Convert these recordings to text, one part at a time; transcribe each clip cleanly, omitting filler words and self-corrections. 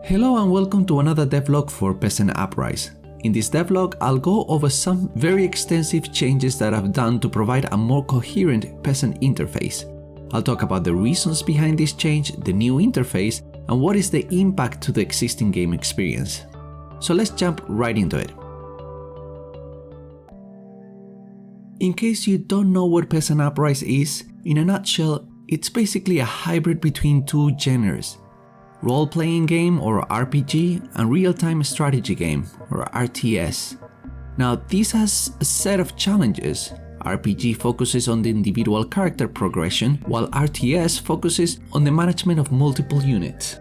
Hello and welcome to another devlog for Peasant Uprise. In this devlog, I'll go over some very extensive changes that I've done to provide a more coherent peasant interface. I'll talk about the reasons behind this change, the new interface, and what is the impact to the existing game experience. So let's jump right into it. In case you don't know what Peasant Uprise is, in a nutshell, it's basically a hybrid between two genres. Role-playing game or RPG and real-time strategy game or RTS. Now this has a set of challenges. RPG focuses on the individual character progression, while RTS focuses on the management of multiple units.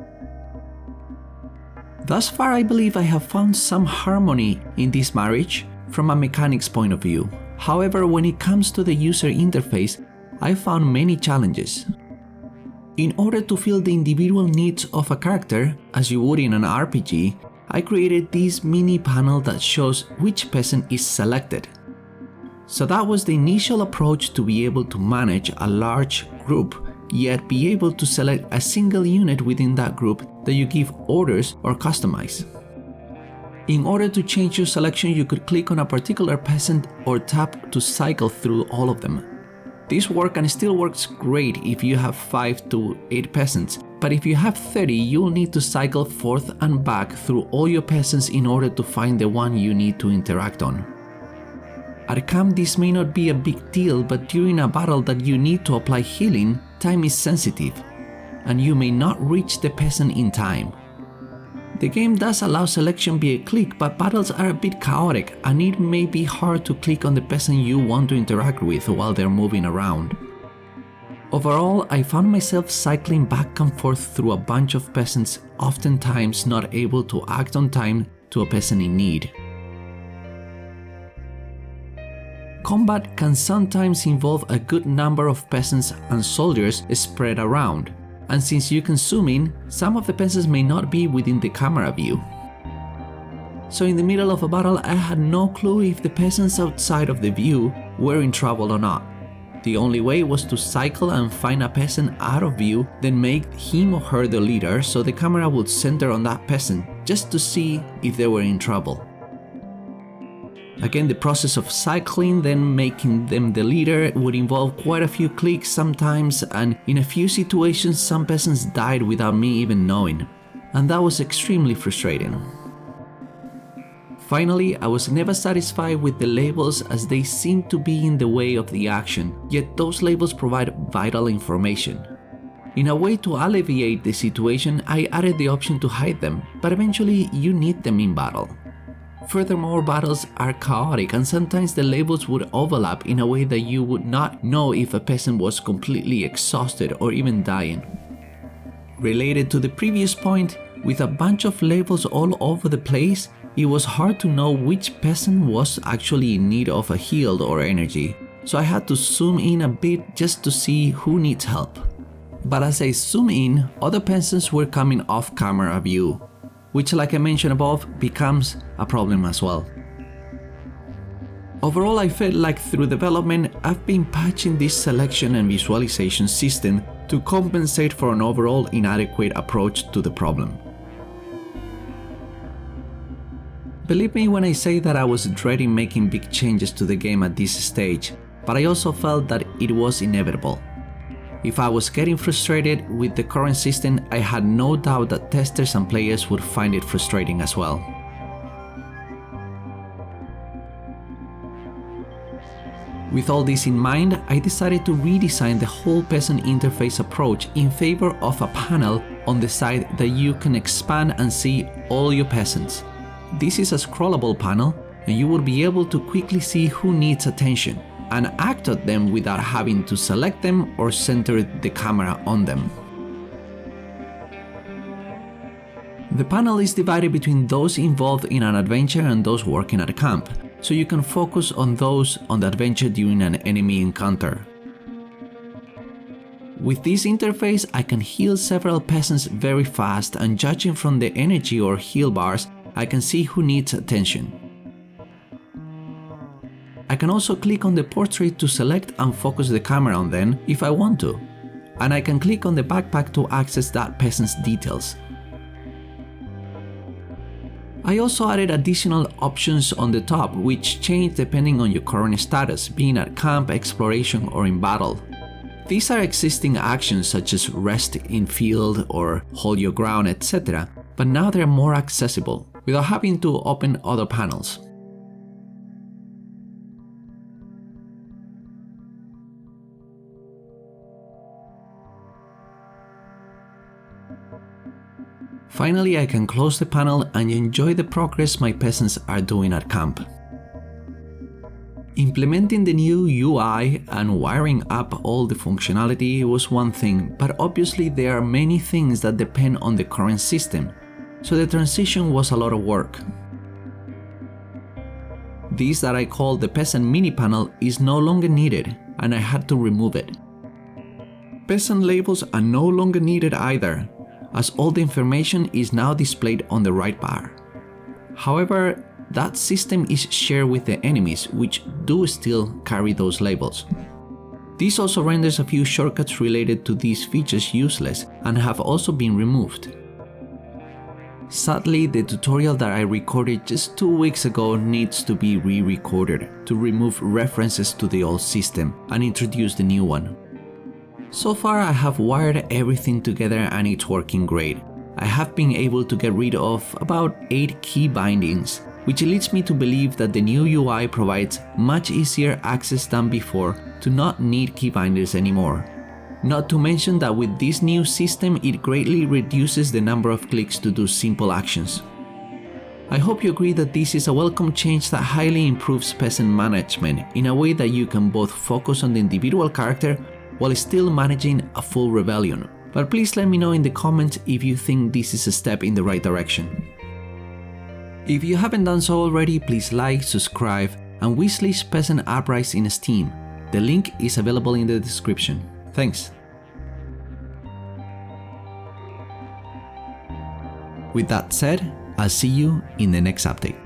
Thus far I believe I have found some harmony in this marriage from a mechanics point of view. However, when it comes to the user interface, I found many challenges. In order to fill the individual needs of a character, as you would in an RPG, I created this mini panel that shows which peasant is selected. So that was the initial approach to be able to manage a large group, yet be able to select a single unit within that group that you give orders or customize. In order to change your selection, you could click on a particular peasant or tap to cycle through all of them. This works and still works great if you have 5 to 8 peasants, but if you have 30, you'll need to cycle forth and back through all your peasants in order to find the one you need to interact on. At camp, this may not be a big deal, but during a battle that you need to apply healing, time is sensitive, and you may not reach the peasant in time. The game does allow selection via click, but battles are a bit chaotic and it may be hard to click on the peasant you want to interact with while they're moving around. Overall, I found myself cycling back and forth through a bunch of peasants, oftentimes not able to act on time to a peasant in need. Combat can sometimes involve a good number of peasants and soldiers spread around. And since you can zoom in, some of the peasants may not be within the camera view. So in the middle of a battle, I had no clue if the peasants outside of the view were in trouble or not. The only way was to cycle and find a peasant out of view, then make him or her the leader so the camera would center on that peasant just to see if they were in trouble. Again, the process of cycling, then making them the leader, would involve quite a few clicks sometimes, and in a few situations some peasants died without me even knowing, and that was extremely frustrating. Finally, I was never satisfied with the labels as they seemed to be in the way of the action, yet those labels provide vital information. In a way to alleviate the situation, I added the option to hide them, but eventually you need them in battle. Furthermore, battles are chaotic and sometimes the labels would overlap in a way that you would not know if a peasant was completely exhausted or even dying. Related to the previous point, with a bunch of labels all over the place, it was hard to know which peasant was actually in need of a heal or energy, so I had to zoom in a bit just to see who needs help. But as I zoom in, other peasants were coming off camera view, which, like I mentioned above, becomes a problem as well. Overall, I felt like through development, I've been patching this selection and visualization system to compensate for an overall inadequate approach to the problem. Believe me when I say that I was dreading making big changes to the game at this stage, but I also felt that it was inevitable. If I was getting frustrated with the current system, I had no doubt that testers and players would find it frustrating as well. With all this in mind, I decided to redesign the whole peasant interface approach in favor of a panel on the side that you can expand and see all your peasants. This is a scrollable panel and you will be able to quickly see who needs attention and act on them without having to select them or center the camera on them. The panel is divided between those involved in an adventure and those working at a camp, so you can focus on those on the adventure during an enemy encounter. With this interface, I can heal several peasants very fast, and judging from the energy or heal bars, I can see who needs attention. I can also click on the portrait to select and focus the camera on them if I want to, and I can click on the backpack to access that peasant's details. I also added additional options on the top, which change depending on your current status, being at camp, exploration, or in battle. These are existing actions such as rest in field or hold your ground, etc., but now they're more accessible without having to open other panels. Finally, I can close the panel and enjoy the progress my peasants are doing at camp. Implementing the new UI and wiring up all the functionality was one thing, but obviously there are many things that depend on the current system, so the transition was a lot of work. This that I call the peasant mini panel is no longer needed, and I had to remove it. Peasant labels are no longer needed either, as all the information is now displayed on the right bar. However, that system is shared with the enemies, which do still carry those labels. This also renders a few shortcuts related to these features useless and have also been removed. Sadly, the tutorial that I recorded just 2 weeks ago needs to be re-recorded to remove references to the old system and introduce the new one. So far I have wired everything together and it's working great. I have been able to get rid of about 8 key bindings, which leads me to believe that the new UI provides much easier access than before to not need key binders anymore. Not to mention that with this new system it greatly reduces the number of clicks to do simple actions. I hope you agree that this is a welcome change that highly improves peasant management in a way that you can both focus on the individual character while still managing a full rebellion. But please let me know in the comments if you think this is a step in the right direction. If you haven't done so already, please like, subscribe, and wishlist Peasant Uprise in Steam. The link is available in the description. Thanks. With that said, I'll see you in the next update.